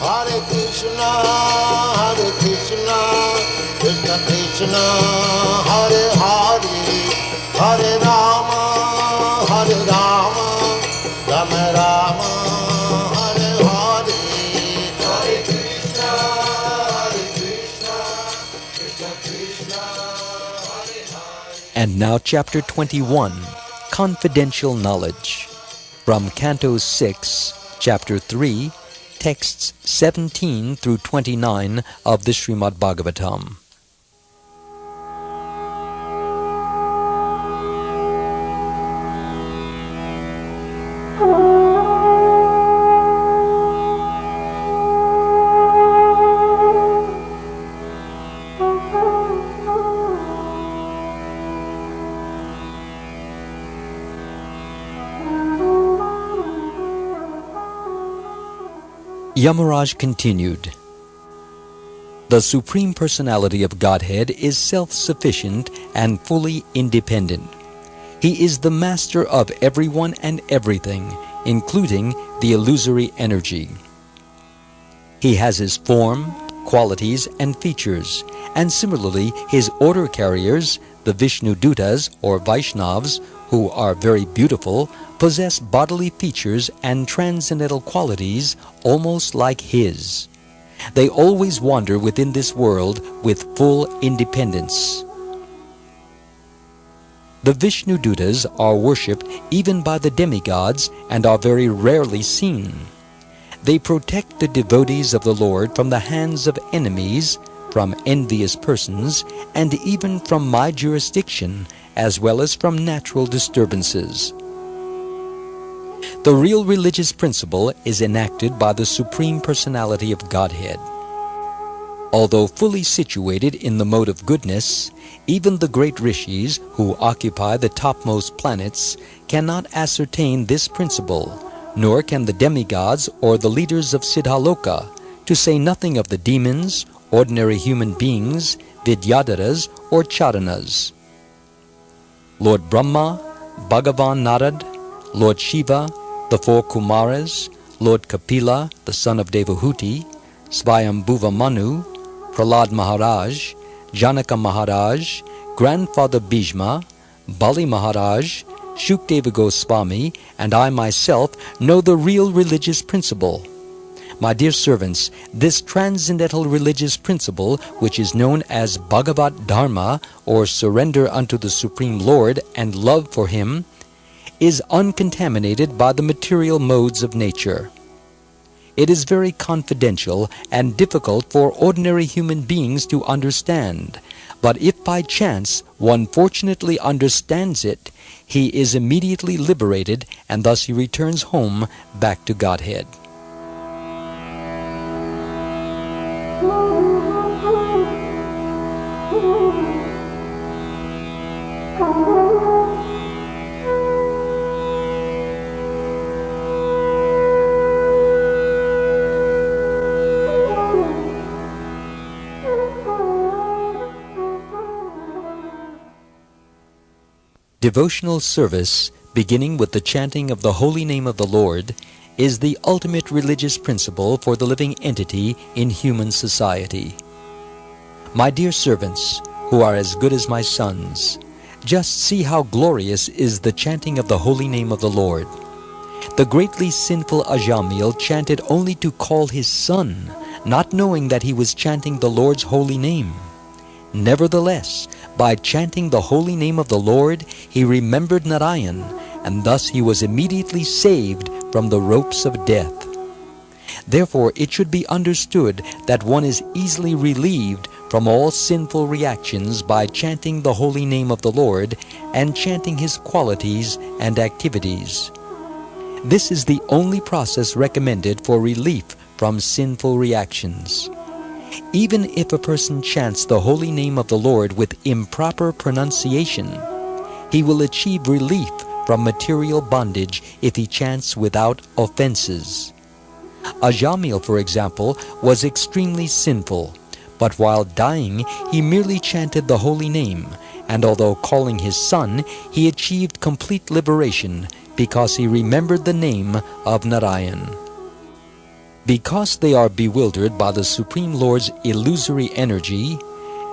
Hare Krishna, Krishna Krishna, Hare Hare, Hare Rama, Rama Rama, Hare Hare. Hare Krishna, Krishna Krishna, Hare Hare. And now chapter 21, Confidential Knowledge. From Canto 6, chapter 3, texts 17 through 29 of the Srimad Bhagavatam. Yamaraj continued, "The Supreme Personality of Godhead is self-sufficient and fully independent. He is the master of everyone and everything, including the illusory energy. He has his form, qualities, and features, and similarly his order carriers, the Vishnu Dutas or Vaishnavas, who are very beautiful, possess bodily features and transcendental qualities almost like his. They always wander within this world with full independence. The Vishnu Dutas are worshipped even by the demigods and are very rarely seen. They protect the devotees of the Lord from the hands of enemies, from envious persons, and even from my jurisdiction, as well as from natural disturbances. The real religious principle is enacted by the Supreme Personality of Godhead. Although fully situated in the mode of goodness, even the great rishis who occupy the topmost planets cannot ascertain this principle, nor can the demigods or the leaders of Siddhaloka, to say nothing of the demons, ordinary human beings, Vidyadharas or Charanas. Lord Brahma, Bhagavan Narad, Lord Shiva, the four Kumaras, Lord Kapila, the son of Devahuti, Svayambhuva Manu, Prahlad Maharaj, Janaka Maharaj, Grandfather Bhishma, Bali Maharaj, Shukdeva Goswami, and I myself know the real religious principle. My dear servants, this transcendental religious principle, which is known as Bhagavat Dharma, or surrender unto the Supreme Lord and love for Him, is uncontaminated by the material modes of nature. It is very confidential and difficult for ordinary human beings to understand, but if by chance one fortunately understands it, he is immediately liberated, and thus he returns home back to Godhead. Devotional service, beginning with the chanting of the holy name of the Lord, is the ultimate religious principle for the living entity in human society. My dear servants, who are as good as my sons, just see how glorious is the chanting of the holy name of the Lord. The greatly sinful Ajamil chanted only to call his son, not knowing that he was chanting the Lord's holy name. Nevertheless, by chanting the holy name of the Lord, he remembered Narayan, and thus he was immediately saved from the ropes of death. Therefore, it should be understood that one is easily relieved from all sinful reactions by chanting the holy name of the Lord and chanting His qualities and activities. This is the only process recommended for relief from sinful reactions. Even if a person chants the holy name of the Lord with improper pronunciation, he will achieve relief from material bondage if he chants without offenses. Ajamil, for example, was extremely sinful, but while dying he merely chanted the holy name, and although calling his son, he achieved complete liberation because he remembered the name of Narayan. Because they are bewildered by the Supreme Lord's illusory energy,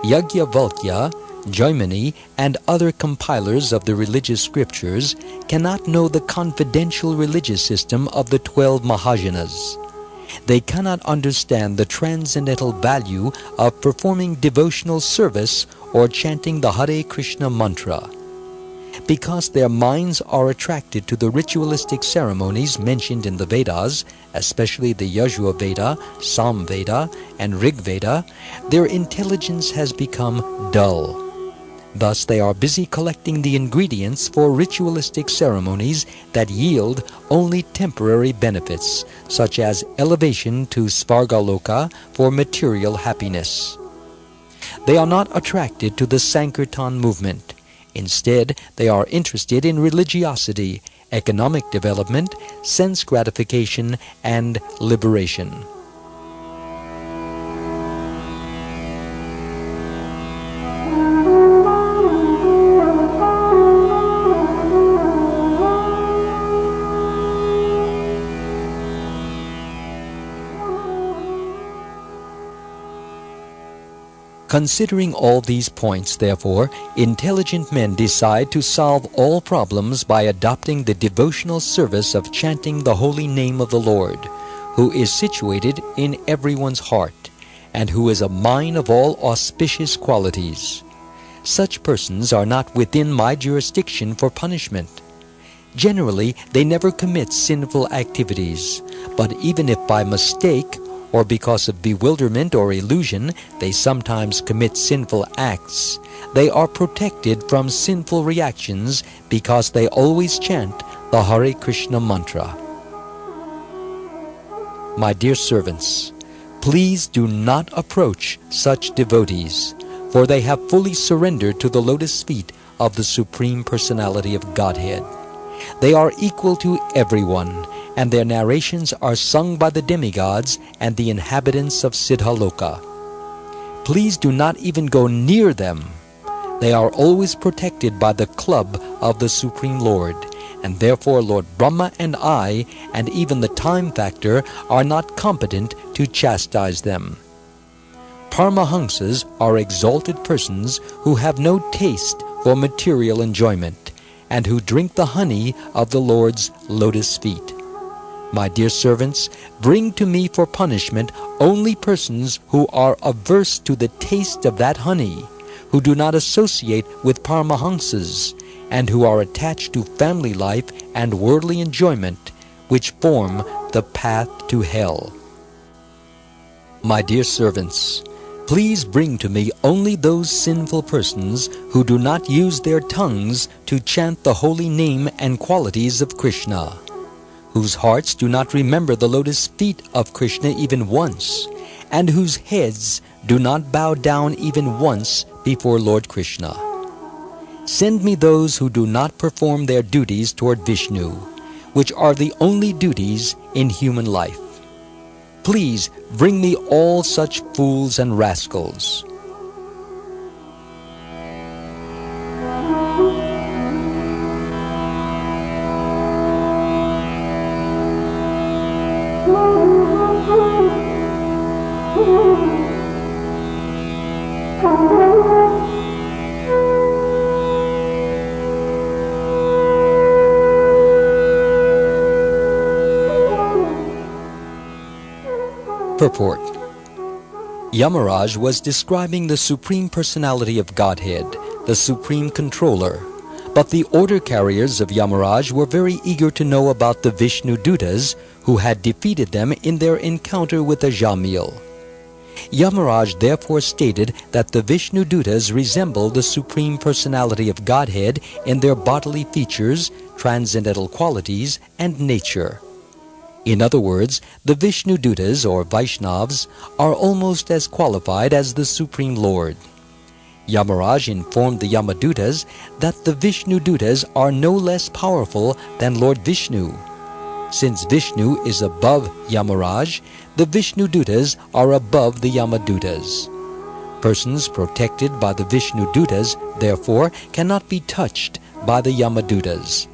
Yajnavalkya, Jaimini, and other compilers of the religious scriptures cannot know the confidential religious system of the 12 Mahajanas. They cannot understand the transcendental value of performing devotional service or chanting the Hare Krishna mantra. Because their minds are attracted to the ritualistic ceremonies mentioned in the Vedas, especially the Yajur Veda, Sam Veda, and Rig Veda, their intelligence has become dull. Thus they are busy collecting the ingredients for ritualistic ceremonies that yield only temporary benefits, such as elevation to Svargaloka for material happiness. They are not attracted to the Sankirtan movement. Instead, they are interested in religiosity, economic development, sense gratification, and liberation. Considering all these points, therefore, intelligent men decide to solve all problems by adopting the devotional service of chanting the holy name of the Lord, who is situated in everyone's heart, and who is a mine of all auspicious qualities. Such persons are not within my jurisdiction for punishment. Generally, they never commit sinful activities, but even if by mistake or because of bewilderment or illusion they sometimes commit sinful acts, they are protected from sinful reactions because they always chant the Hare Krishna mantra. My dear servants, please do not approach such devotees, for they have fully surrendered to the lotus feet of the Supreme Personality of Godhead. They are equal to everyone, and their narrations are sung by the demigods and the inhabitants of Siddhaloka. Please do not even go near them. They are always protected by the club of the Supreme Lord, and therefore Lord Brahma and I, and even the time factor, are not competent to chastise them. Paramahamsas are exalted persons who have no taste for material enjoyment, and who drink the honey of the Lord's lotus feet. My dear servants, bring to me for punishment only persons who are averse to the taste of that honey, who do not associate with Paramahamsas, and who are attached to family life and worldly enjoyment, which form the path to hell. My dear servants, please bring to me only those sinful persons who do not use their tongues to chant the holy name and qualities of Krishna, whose hearts do not remember the lotus feet of Krishna even once, and whose heads do not bow down even once before Lord Krishna. Send me those who do not perform their duties toward Vishnu, which are the only duties in human life. Please bring me all such fools and rascals. Purport. Yamaraj was describing the Supreme Personality of Godhead, the Supreme Controller, but the order carriers of Yamaraj were very eager to know about the Vishnu Dutas who had defeated them in their encounter with Ajamil. Yamaraj therefore stated that the Vishnu Dutas resemble the Supreme Personality of Godhead in their bodily features, transcendental qualities, and nature. In other words, the Vishnu Dutas, or Vaishnavas, are almost as qualified as the Supreme Lord. Yamaraj informed the Yamadutas that the Vishnu Dutas are no less powerful than Lord Vishnu. Since Vishnu is above Yamaraj, the Vishnu Dutas are above the Yamadutas. Persons protected by the Vishnu Dutas, therefore, cannot be touched by the Yamadutas.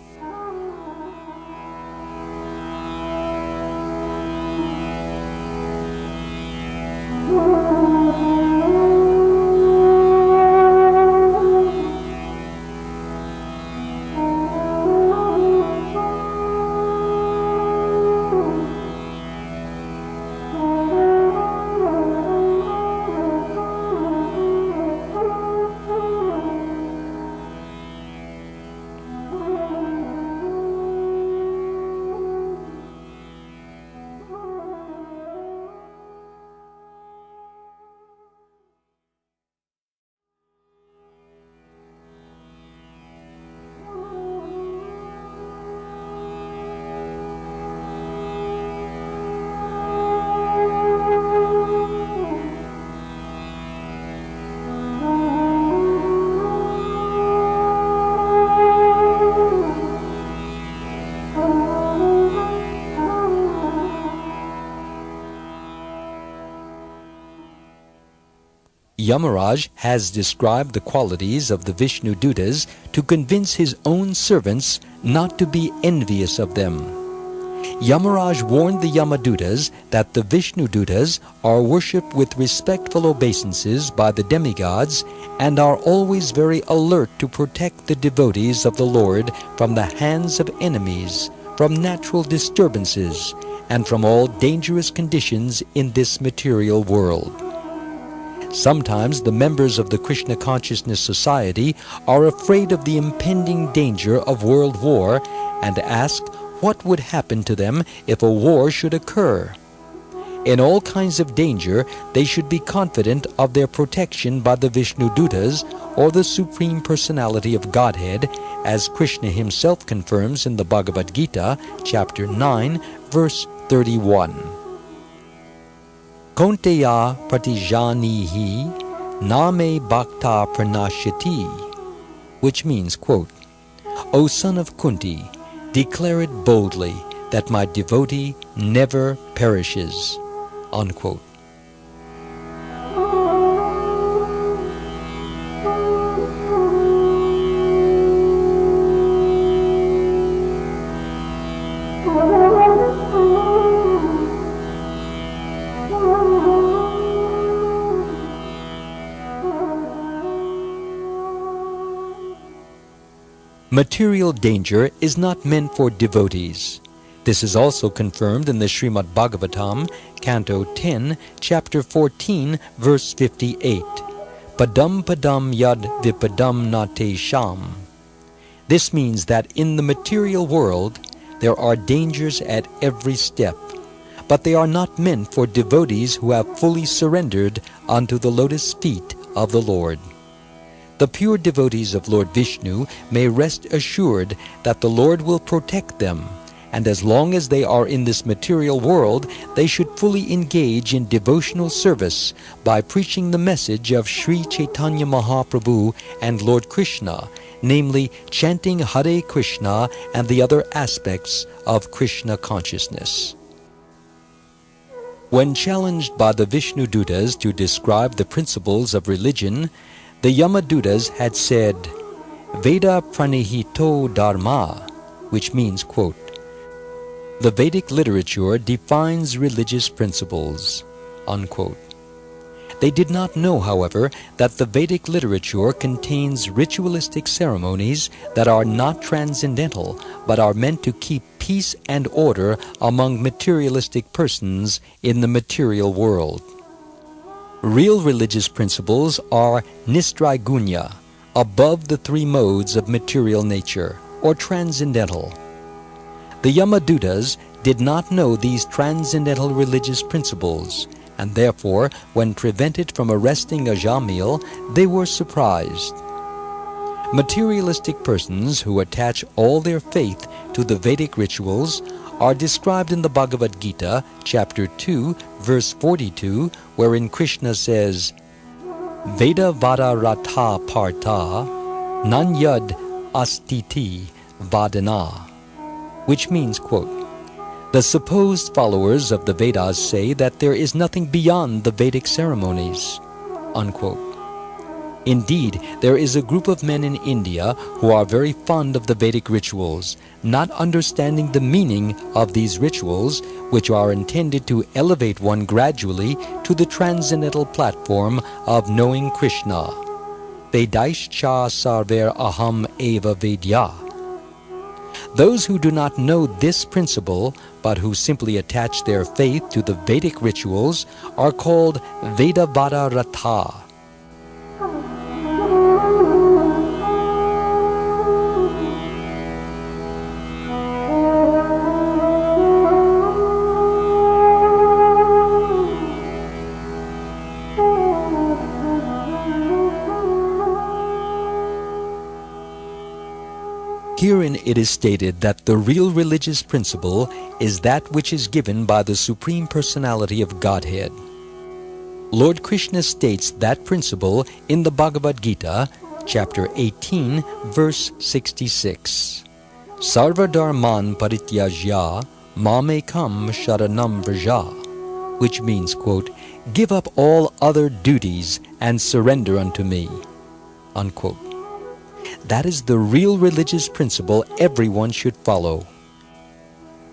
Yamaraj has described the qualities of the Vishnu Dutas to convince his own servants not to be envious of them. Yamaraj warned the Yamadutas that the Vishnu Dutas are worshipped with respectful obeisances by the demigods and are always very alert to protect the devotees of the Lord from the hands of enemies, from natural disturbances, and from all dangerous conditions in this material world. Sometimes the members of the Krishna Consciousness Society are afraid of the impending danger of world war and ask what would happen to them if a war should occur. In all kinds of danger, they should be confident of their protection by the Vishnu Dutas, or the Supreme Personality of Godhead, as Krishna himself confirms in the Bhagavad Gita, chapter 9, verse 31. Konteya pratijanihi name bhakta pranashyati, which means, quote, O son of Kunti, declare it boldly that my devotee never perishes, unquote. Material danger is not meant for devotees. This is also confirmed in the Srimad Bhagavatam, Canto 10, Chapter 14, verse 58. Padam padam yad vipadam nate sham. This means that in the material world there are dangers at every step, but they are not meant for devotees who have fully surrendered unto the lotus feet of the Lord. The pure devotees of Lord Vishnu may rest assured that the Lord will protect them, and as long as they are in this material world, they should fully engage in devotional service by preaching the message of Sri Chaitanya Mahaprabhu and Lord Krishna, namely chanting Hare Krishna and the other aspects of Krishna consciousness. When challenged by the Vishnu Dutas to describe the principles of religion, the Yamadutas had said, Veda pranihito dharma, which means, quote, the Vedic literature defines religious principles, unquote. They did not know, however, that the Vedic literature contains ritualistic ceremonies that are not transcendental, but are meant to keep peace and order among materialistic persons in the material world. Real religious principles are nistraigunya, above the three modes of material nature, or transcendental. The Yamadutas did not know these transcendental religious principles, and therefore, when prevented from arresting Ajamil, they were surprised. Materialistic persons who attach all their faith to the Vedic rituals are described in the Bhagavad Gita, chapter 2, verse 42, wherein Krishna says, Veda vada ratha partha nanyad astiti vadana, which means, quote, the supposed followers of the Vedas say that there is nothing beyond the Vedic ceremonies, unquote. Indeed, there is a group of men in India who are very fond of the Vedic rituals, not understanding the meaning of these rituals, which are intended to elevate one gradually to the transcendental platform of knowing Krishna. Vedaischa sarver aham eva vedya. Those who do not know this principle, but who simply attach their faith to the Vedic rituals, are called Vedavada Ratha. Herein it is stated that the real religious principle is that which is given by the Supreme Personality of Godhead. Lord Krishna states that principle in the Bhagavad Gita, chapter 18, verse 66. Sarva dharman parityajya mamekam sharanam vraja, which means, quote, give up all other duties and surrender unto me, unquote. That is the real religious principle everyone should follow.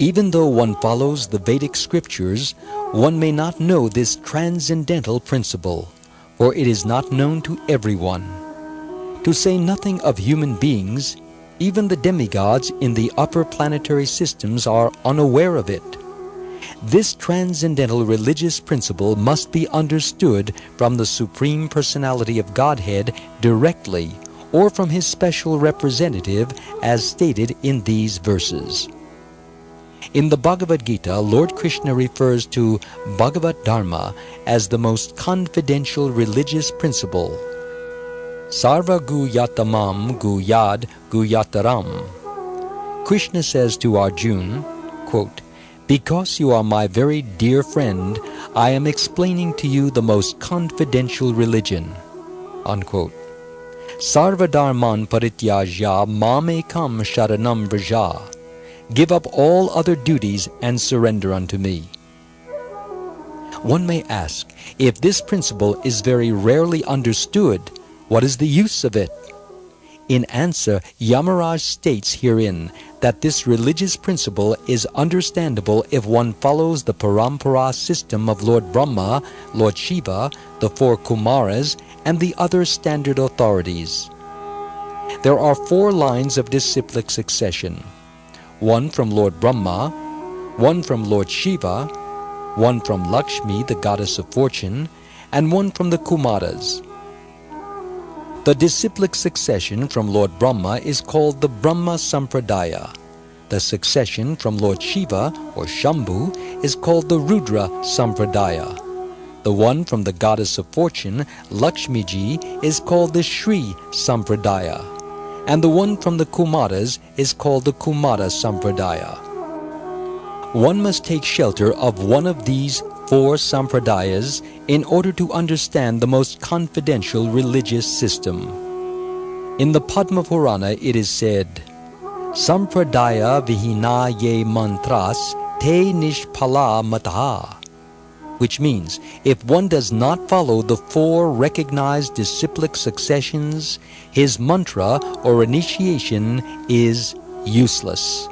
Even though one follows the Vedic scriptures, one may not know this transcendental principle, for it is not known to everyone. To say nothing of human beings, even the demigods in the upper planetary systems are unaware of it. This transcendental religious principle must be understood from the Supreme Personality of Godhead directly, or from His special representative, as stated in these verses. In the Bhagavad Gita, Lord Krishna refers to Bhagavat Dharma as the most confidential religious principle. Sarva guyatamam guyad guyataram. Krishna says to Arjuna, quote, because you are my very dear friend, I am explaining to you the most confidential religion, unquote. Sarva dharman parityajya mamekam sharanam vraja. Give up all other duties and surrender unto me. One may ask, if this principle is very rarely understood, what is the use of it? In answer, Yamaraj states herein that this religious principle is understandable if one follows the Parampara system of Lord Brahma, Lord Shiva, the four Kumaras, and the other standard authorities. There are 4 lines of disciplic succession. 1 from Lord Brahma, 1 from Lord Shiva, 1 from Lakshmi, the goddess of fortune, and 1 from the Kumaras. The disciplic succession from Lord Brahma is called the Brahma Sampradaya. The succession from Lord Shiva, or Shambhu, is called the Rudra Sampradaya. The one from the goddess of fortune, Lakshmiji, is called the Shri Sampradaya. And the one from the Kumaras is called the Kumara Sampradaya. One must take shelter of one of these 4 sampradayas in order to understand the most confidential religious system. In the Padma Purana it is said, Sampradaya vihina ye mantras te nishpala mataha, which means, if one does not follow the 4 recognized disciplic successions, his mantra or initiation is useless.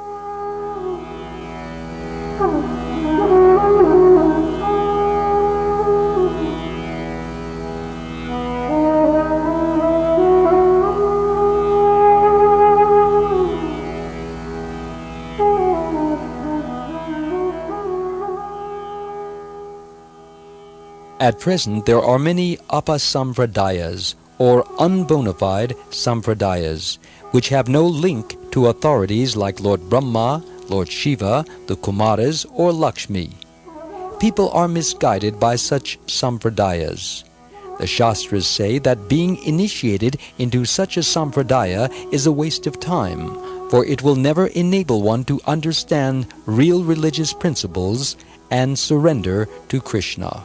At present, there are many apasampradayas, or unbonafide sampradayas, which have no link to authorities like Lord Brahma, Lord Shiva, the Kumaras, or Lakshmi. People are misguided by such sampradayas. The Shastras say that being initiated into such a sampradaya is a waste of time, for it will never enable one to understand real religious principles and surrender to Krishna.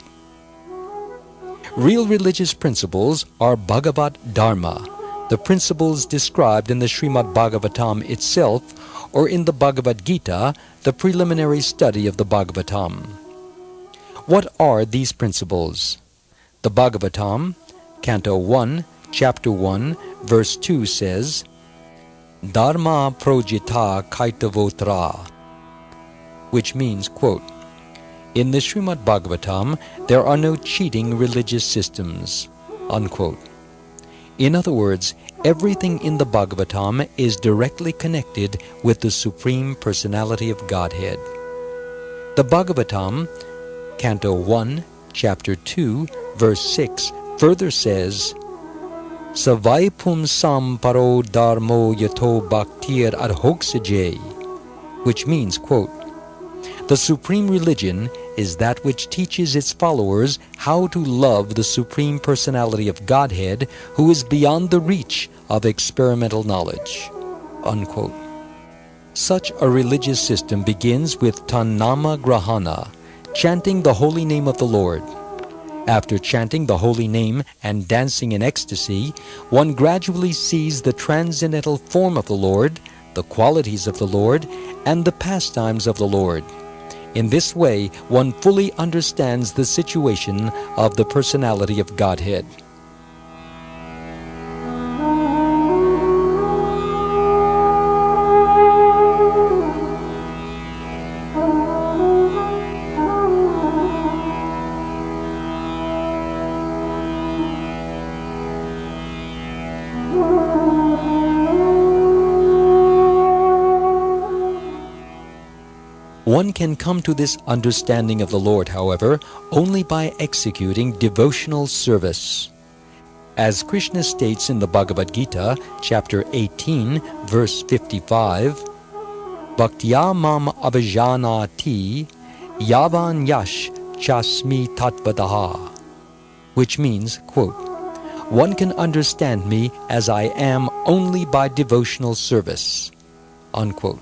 Real religious principles are Bhagavat Dharma, the principles described in the Srimad Bhagavatam itself, or in the Bhagavad Gita, the preliminary study of the Bhagavatam. What are these principles? The Bhagavatam, Canto 1, Chapter 1, Verse 2 says, Dharma projita kaitavotra, which means, quote, in the Srimad Bhagavatam, there are no cheating religious systems, unquote. In other words, everything in the Bhagavatam is directly connected with the Supreme Personality of Godhead. The Bhagavatam, Canto 1, Chapter 2, Verse 6, further says, Savaipum sam paro dharmo yato bhaktir adhoksaje, which means, quote, the supreme religion is that which teaches its followers how to love the Supreme Personality of Godhead, who is beyond the reach of experimental knowledge, unquote. Such a religious system begins with Tannama Grahana, chanting the holy name of the Lord. After chanting the holy name and dancing in ecstasy, one gradually sees the transcendental form of the Lord, the qualities of the Lord, and the pastimes of the Lord. In this way, one fully understands the situation of the personality of Godhead. One can come to this understanding of the Lord, however, only by executing devotional service. As Krishna states in the Bhagavad Gita, chapter 18, verse 55, Bhaktya mam abhijanati yavan yash chasmi tatvadaha, which means, quote, one can understand me as I am only by devotional service, unquote.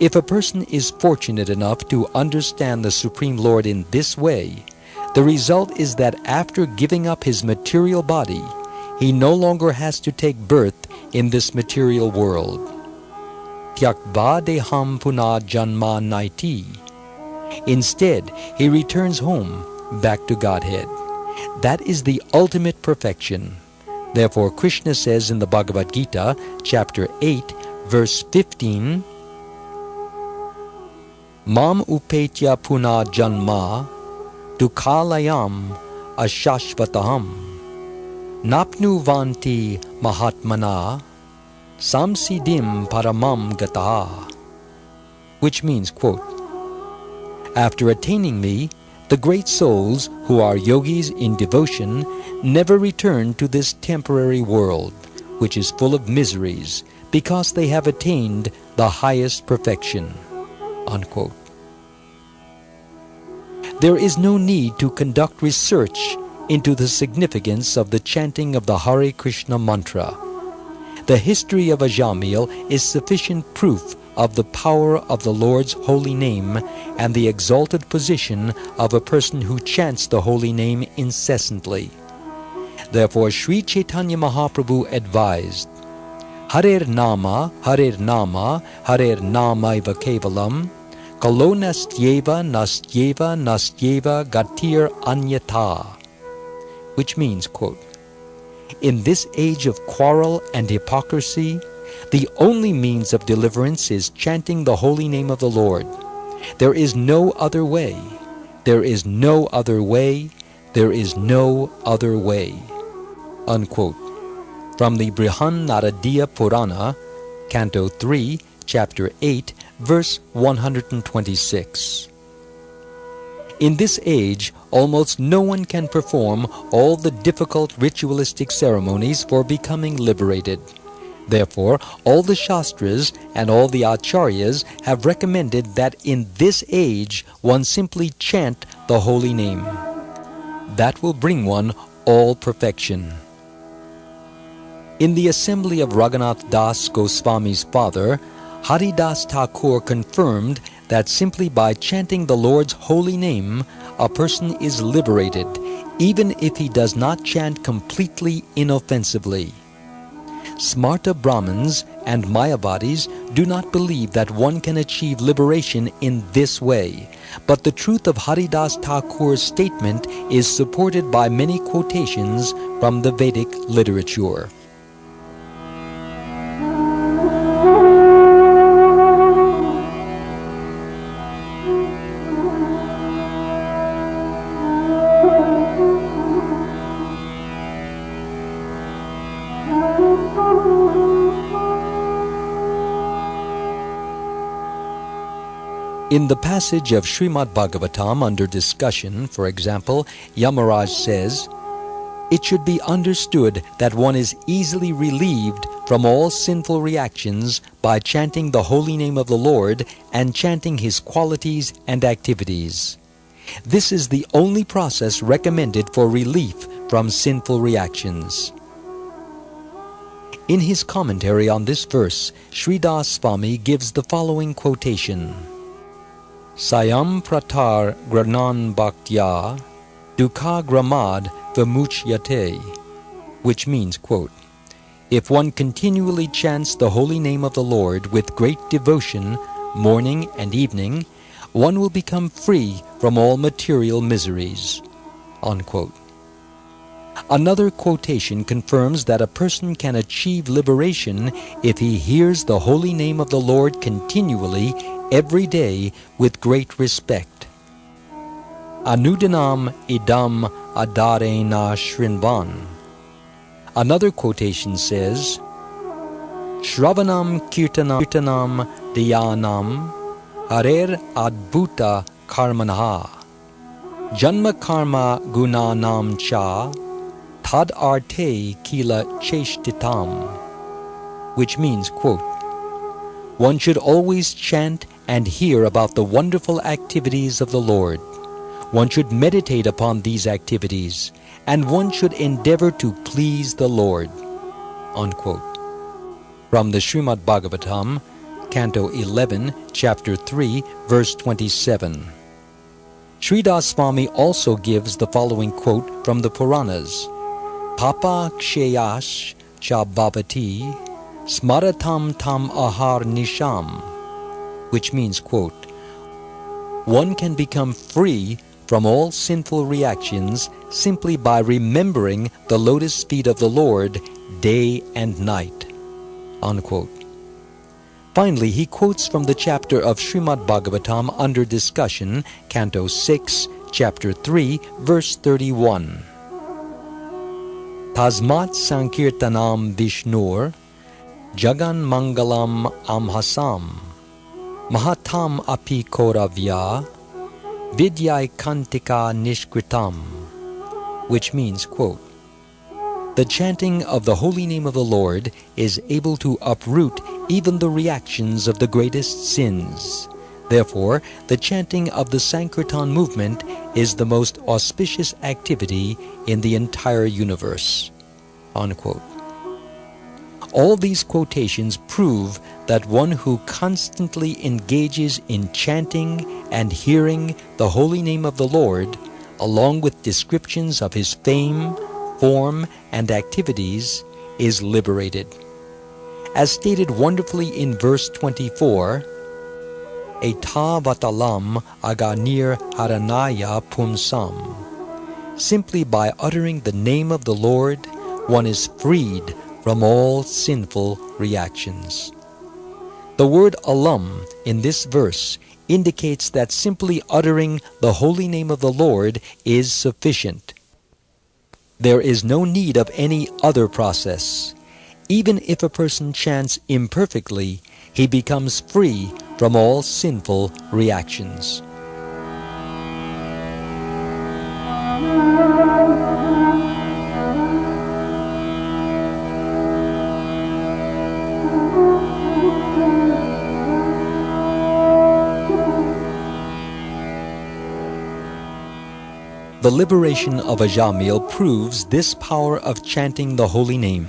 If a person is fortunate enough to understand the Supreme Lord in this way, the result is that after giving up his material body, he no longer has to take birth in this material world. Tyakva deham punah janma naiti. Instead, he returns home, back to Godhead. That is the ultimate perfection. Therefore, Krishna says in the Bhagavad Gita, chapter 8, verse 15, Mam upetya punah janma dukhalayam ashashvataham napnuvanti mahatmana samsiddhim paramam gata, which means, quote, after attaining me, the great souls who are yogis in devotion never return to this temporary world, which is full of miseries, because they have attained the highest perfection, unquote. There is no need to conduct research into the significance of the chanting of the Hare Krishna mantra. The history of Ajamil is sufficient proof of the power of the Lord's holy name and the exalted position of a person who chants the holy name incessantly. Therefore, Sri Chaitanya Mahaprabhu advised, Harer Nama, Harer Nama, Harer Namaiva Kevalam, Kalo nastyeva, nastyeva, nastyeva gatir anyata, which means, quote, in this age of quarrel and hypocrisy, the only means of deliverance is chanting the holy name of the Lord. There is no other way. There is no other way. There is no other way. Unquote. From the Brihan-Naradiya Purana, Canto 3, Chapter 8, verse 126. In this age, almost no one can perform all the difficult ritualistic ceremonies for becoming liberated. Therefore, all the Shastras and all the Acharyas have recommended that in this age one simply chant the holy name. That will bring one all perfection. In the assembly of Raghunath Das Goswami's father, Haridas Thakur confirmed that simply by chanting the Lord's holy name, a person is liberated, even if he does not chant completely inoffensively. Smarta Brahmins and Mayavadis do not believe that one can achieve liberation in this way, but the truth of Haridas Thakur's statement is supported by many quotations from the Vedic literature. In the passage of Srimad Bhagavatam under discussion, for example, Yamaraj says, it should be understood that one is easily relieved from all sinful reactions by chanting the holy name of the Lord and chanting His qualities and activities. This is the only process recommended for relief from sinful reactions. In his commentary on this verse, Sridas Swami gives the following quotation. Sayam pratar granan bhaktya dukha gramad vimuchyate, which means, quote, if one continually chants the holy name of the Lord with great devotion, morning and evening, one will become free from all material miseries." Unquote. Another quotation confirms that a person can achieve liberation if he hears the holy name of the Lord continually every day with great respect. Anudanam idam adarena shrinvan. Another quotation says, Shravanam kirtanam dhyanam harer adbhuta karmanaha janma karma gunanam cha tad arte kila cheshtitam, which means, quote, "One should always chant and hear about the wonderful activities of the Lord. One should meditate upon these activities, and one should endeavor to please the Lord." Unquote. From the Srimad Bhagavatam, Canto 11, Chapter 3, verse 27. Sridhar Swami also gives the following quote from the Puranas, "Papa ksheyash cha bhavati smaratam tam ahar nisham," which means, quote, "One can become free from all sinful reactions simply by remembering the lotus feet of the Lord day and night." Unquote. Finally, he quotes from the chapter of Srimad Bhagavatam under discussion, Canto 6, Chapter 3, verse 31. Tasmat sankirtanam Vishnur jagan mangalam amhasam mahatam api koravya vidyai kantika nishkritam, which means, quote, "The chanting of the holy name of the Lord is able to uproot even the reactions of the greatest sins. Therefore, the chanting of the Sankirtan movement is the most auspicious activity in the entire universe." Unquote. All these quotations prove that one who constantly engages in chanting and hearing the holy name of the Lord, along with descriptions of his fame, form, and activities, is liberated. As stated wonderfully in verse 24, "Eta vatalam aganir haranaya pumsam." Simply by uttering the name of the Lord, one is freed from all sinful reactions. The word alam in this verse indicates that simply uttering the holy name of the Lord is sufficient. There is no need of any other process. Even if a person chants imperfectly, he becomes free from all sinful reactions. The liberation of Ajamil proves this power of chanting the holy name.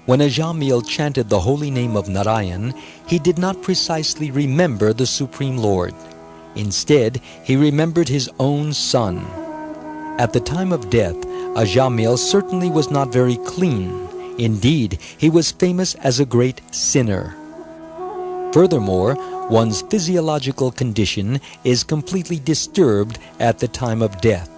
When Ajamil chanted the holy name of Narayan, he did not precisely remember the Supreme Lord. Instead, he remembered his own son. At the time of death, Ajamil certainly was not very clean. Indeed, he was famous as a great sinner. Furthermore, one's physiological condition is completely disturbed at the time of death,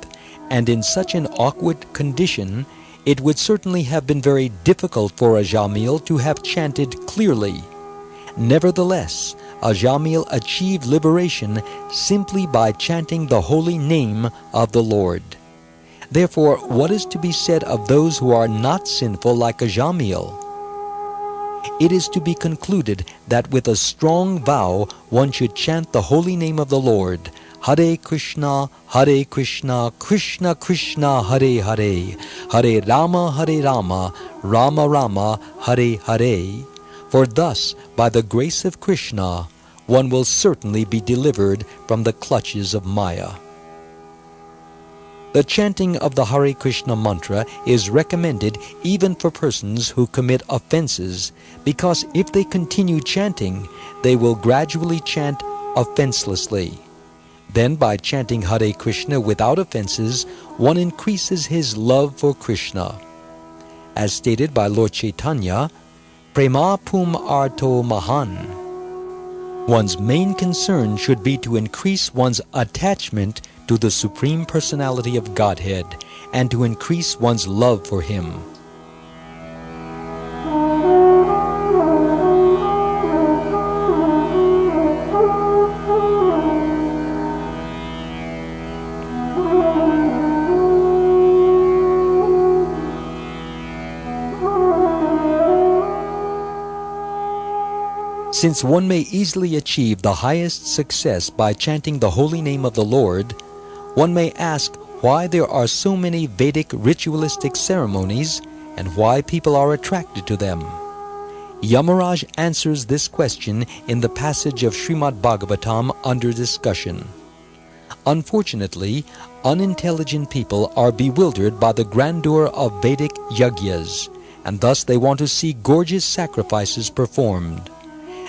and in such an awkward condition, it would certainly have been very difficult for Ajamil to have chanted clearly. Nevertheless, Ajamil achieved liberation simply by chanting the holy name of the Lord. Therefore, what is to be said of those who are not sinful like Ajamil? It is to be concluded that with a strong vow one should chant the holy name of the Lord, Hare Krishna, Krishna Krishna, Hare Hare, Hare Rama, Rama Rama, Hare Hare. For thus, by the grace of Krishna, one will certainly be delivered from the clutches of Maya. The chanting of the Hare Krishna mantra is recommended even for persons who commit offenses, because if they continue chanting, they will gradually chant offenselessly. Then by chanting Hare Krishna without offenses, one increases his love for Krishna. As stated by Lord Chaitanya, Prema Pum Arto Mahan. One's main concern should be to increase one's attachment to the Supreme Personality of Godhead and to increase one's love for Him. Since one may easily achieve the highest success by chanting the holy name of the Lord, one may ask why there are so many Vedic ritualistic ceremonies and why people are attracted to them. Yamaraj answers this question in the passage of Srimad Bhagavatam under discussion. Unfortunately, unintelligent people are bewildered by the grandeur of Vedic yagyas, and thus they want to see gorgeous sacrifices performed.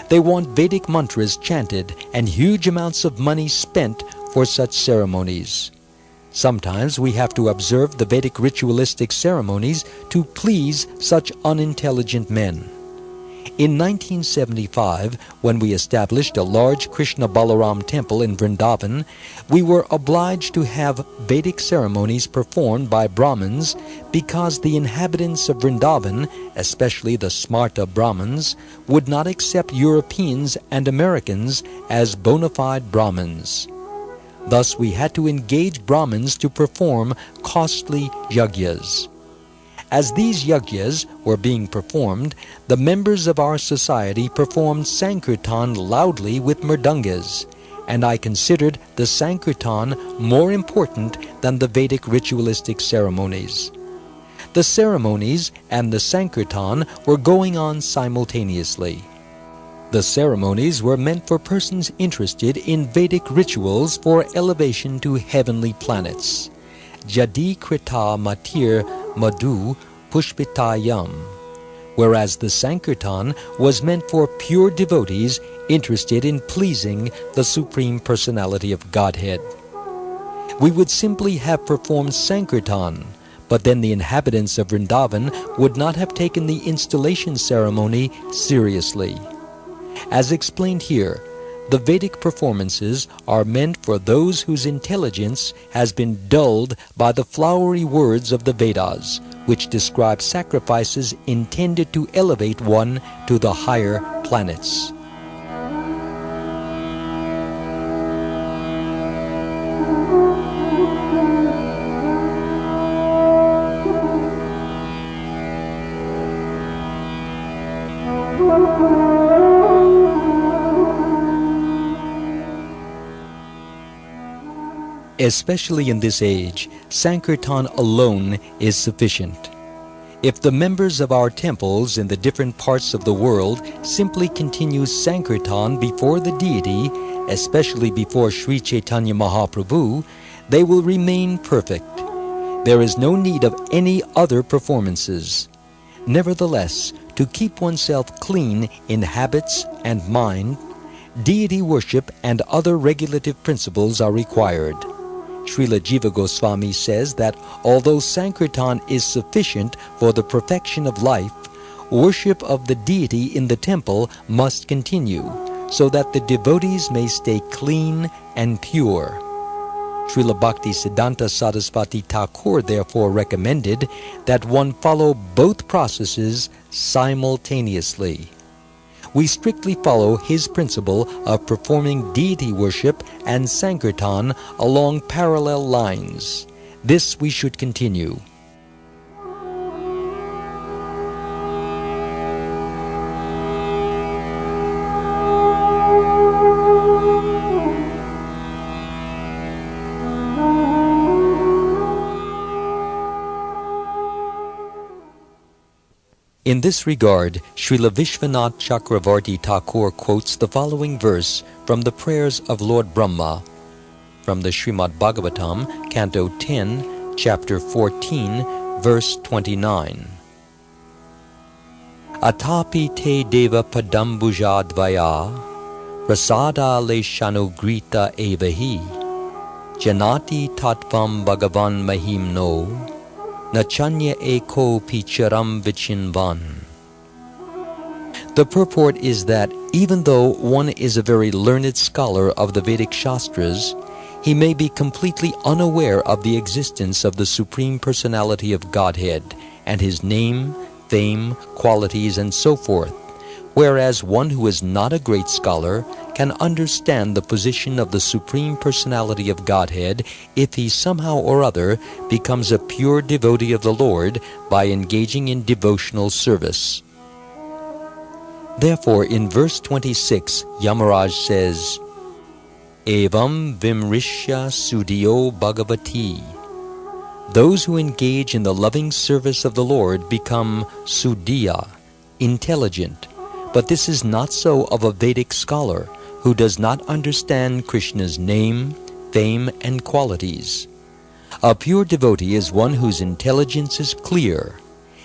They want Vedic mantras chanted and huge amounts of money spent for such ceremonies. Sometimes we have to observe the Vedic ritualistic ceremonies to please such unintelligent men. In 1975, when we established a large Krishna Balaram temple in Vrindavan, we were obliged to have Vedic ceremonies performed by Brahmins because the inhabitants of Vrindavan, especially the Smarta Brahmins, would not accept Europeans and Americans as bona fide Brahmins. Thus we had to engage Brahmins to perform costly yagyas. As these yagyas were being performed, the members of our society performed Sankirtan loudly with mridangas, and I considered the Sankirtan more important than the Vedic ritualistic ceremonies. The ceremonies and the Sankirtan were going on simultaneously. The ceremonies were meant for persons interested in Vedic rituals for elevation to heavenly planets. Jadi Krita Matir Madhu Pushpitayam, whereas the Sankirtan was meant for pure devotees interested in pleasing the Supreme Personality of Godhead. We would simply have performed Sankirtan, but then the inhabitants of Vrindavan would not have taken the installation ceremony seriously. As explained here, the Vedic performances are meant for those whose intelligence has been dulled by the flowery words of the Vedas, which describe sacrifices intended to elevate one to the higher planets. Especially in this age, Sankirtan alone is sufficient. If the members of our temples in the different parts of the world simply continue Sankirtan before the deity, especially before Sri Chaitanya Mahaprabhu, they will remain perfect. There is no need of any other performances. Nevertheless, to keep oneself clean in habits and mind, deity worship and other regulative principles are required. Srila Jiva Goswami says that although Sankirtan is sufficient for the perfection of life, worship of the deity in the temple must continue, so that the devotees may stay clean and pure. Srila Bhakti Siddhanta Saraswati Thakur therefore recommended that one follow both processes simultaneously. We strictly follow his principle of performing deity worship and Sankirtan along parallel lines. This we should continue. In this regard, Srila Vishwanath Chakravarti Thakur quotes the following verse from the prayers of Lord Brahma, from the Srimad Bhagavatam, Canto 10, Chapter 14, verse 29. Atapi te deva padambujadvaya, prasada le shanugrita evahi, janati tatvam bhagavan mahimno, Nachanya eko picharam vichinvan. The purport is that Even though one is a very learned scholar of the Vedic Shastras, he may be completely unaware of the existence of the Supreme Personality of Godhead and His name, fame, qualities, and so forth, whereas one who is not a great scholar can understand the position of the Supreme Personality of Godhead if he somehow or other becomes a pure devotee of the Lord by engaging in devotional service. Therefore, in verse 26, Yamaraj says, Evam Vimrishya Sudiyo Bhagavati. Those who engage in the loving service of the Lord become Sudiya, intelligent, but this is not so of a Vedic scholar who does not understand Krishna's name, fame, and qualities. A pure devotee is one whose intelligence is clear.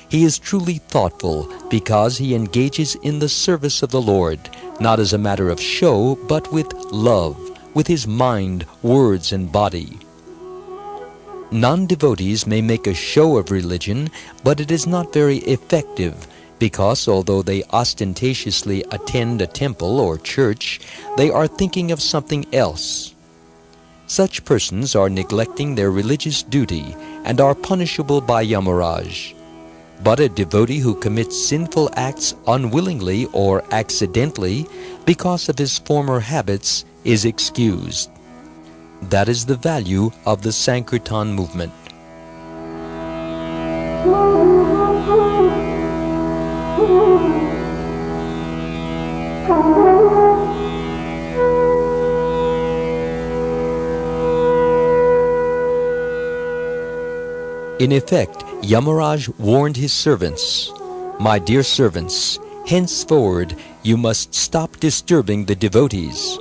He is truly thoughtful because he engages in the service of the Lord, not as a matter of show, but with love, with his mind, words, and body. Non-devotees may make a show of religion, but it is not very effective, because although they ostentatiously attend a temple or church, they are thinking of something else. Such persons are neglecting their religious duty and are punishable by Yamaraj. But a devotee who commits sinful acts unwillingly or accidentally because of his former habits is excused. That is the value of the Sankirtan movement. In effect, Yamaraj warned his servants, My dear servants, henceforward you must stop disturbing the devotees.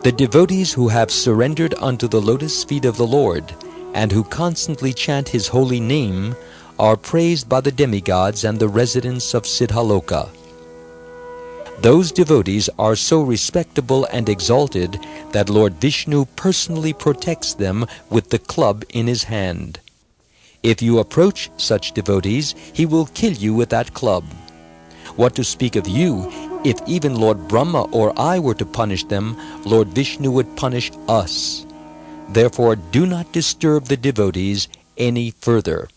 The devotees who have surrendered unto the lotus feet of the Lord, and who constantly chant His holy name, are praised by the demigods and the residents of Siddhaloka. Those devotees are so respectable and exalted that Lord Vishnu personally protects them with the club in his hand. If you approach such devotees, he will kill you with that club. What to speak of you, if even Lord Brahma or I were to punish them, Lord Vishnu would punish us. Therefore, do not disturb the devotees any further.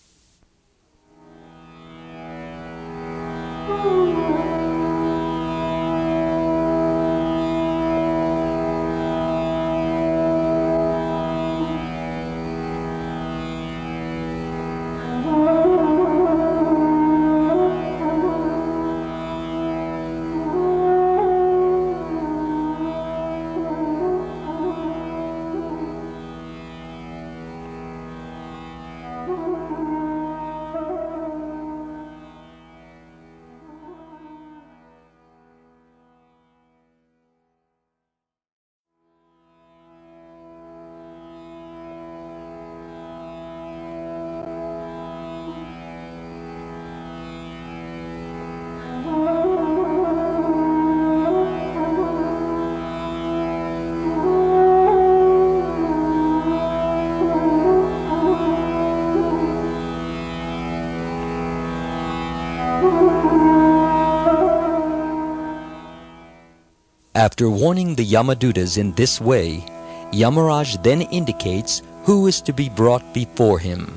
After warning the Yamadutas in this way, Yamaraj then indicates who is to be brought before him.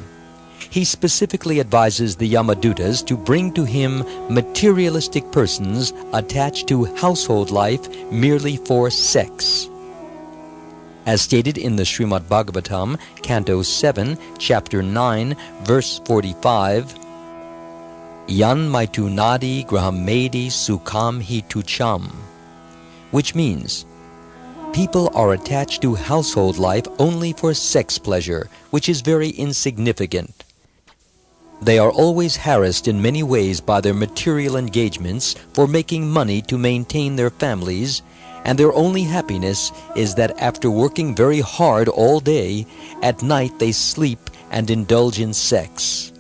He specifically advises the Yamadutas to bring to him materialistic persons attached to household life merely for sex. As stated in the Srimad Bhagavatam, Canto 7, Chapter 9, Verse 45, Yan maitunadi grahamedi sukham hi tucham, which means, people are attached to household life only for sex pleasure, which is very insignificant. They are always harassed in many ways by their material engagements for making money to maintain their families, and their only happiness is that after working very hard all day, at night they sleep and indulge in sex.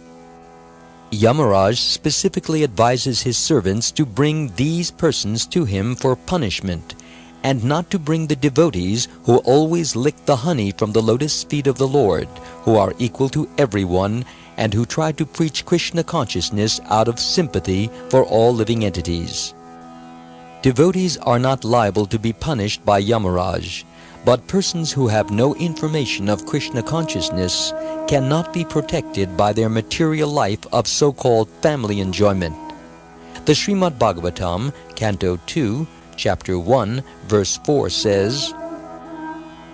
Yamaraj specifically advises his servants to bring these persons to him for punishment, and not to bring the devotees who always lick the honey from the lotus feet of the Lord, who are equal to everyone, and who try to preach Krishna consciousness out of sympathy for all living entities. Devotees are not liable to be punished by Yamaraj, but persons who have no information of Krishna consciousness cannot be protected by their material life of so-called family enjoyment. The Srimad Bhagavatam, Canto 2, Chapter 1, Verse 4 says,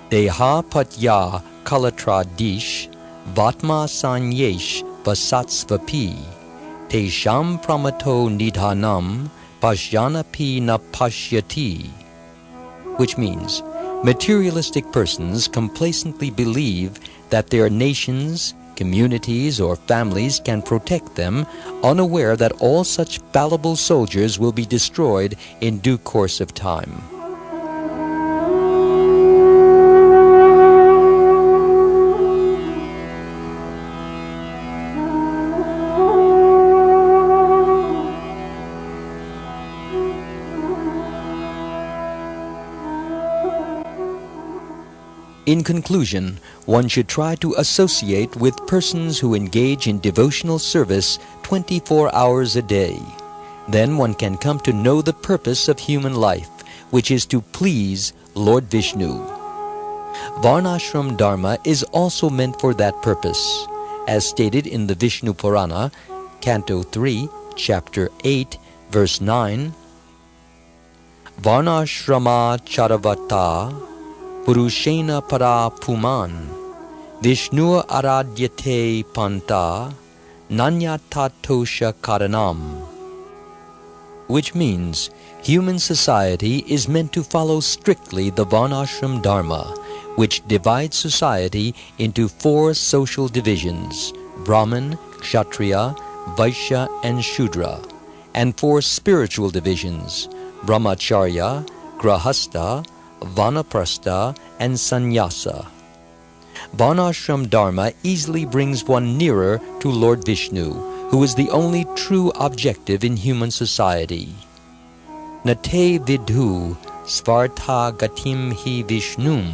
Deha patya kalatra dish, vatma sanyesh vasatsvapi, tesham pramato nidhanam, pashyanapi na pashyati. Which means, materialistic persons complacently believe that their nations, communities, or families can protect them, unaware that all such fallible soldiers will be destroyed in due course of time. In conclusion, one should try to associate with persons who engage in devotional service 24 hours a day. Then one can come to know the purpose of human life, which is to please Lord Vishnu. Varnashram Dharma is also meant for that purpose, as stated in the Vishnu Purana, Canto 3, Chapter 8, Verse 9. Varnashrama charavata Purushena para puman, Vishnu aradyate panta, nanyatatosha karanam. Which means, human society is meant to follow strictly the Varnashram Dharma, which divides society into 4 social divisions, Brahman, Kshatriya, Vaishya, and Shudra, and 4 spiritual divisions, Brahmacharya, Grahastha, Vanaprastha, and Sannyasa. Varnashram Dharma easily brings one nearer to Lord Vishnu, who is the only true objective in human society. Nate vidhu svartha gatim hi Vishnum.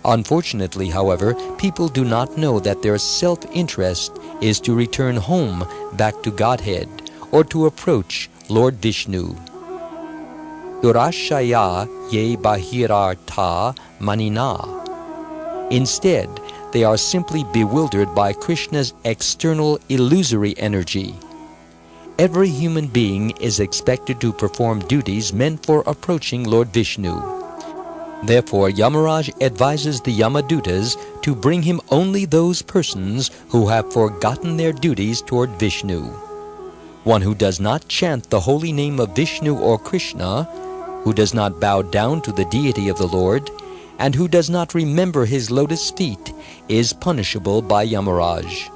Unfortunately, however, people do not know that their self-interest is to return home back to Godhead, or to approach Lord Vishnu. Durashaya ye bahirartha manina. Instead, they are simply bewildered by Krishna's external illusory energy. Every human being is expected to perform duties meant for approaching Lord Vishnu. Therefore, Yamaraj advises the Yamadutas to bring him only those persons who have forgotten their duties toward Vishnu. One who does not chant the holy name of Vishnu or Krishna, who does not bow down to the deity of the Lord, and who does not remember his lotus feet, is punishable by Yamaraj.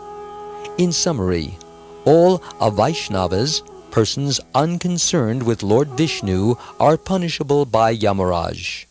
In summary, all Avaishnavas, persons unconcerned with Lord Vishnu, are punishable by Yamaraj.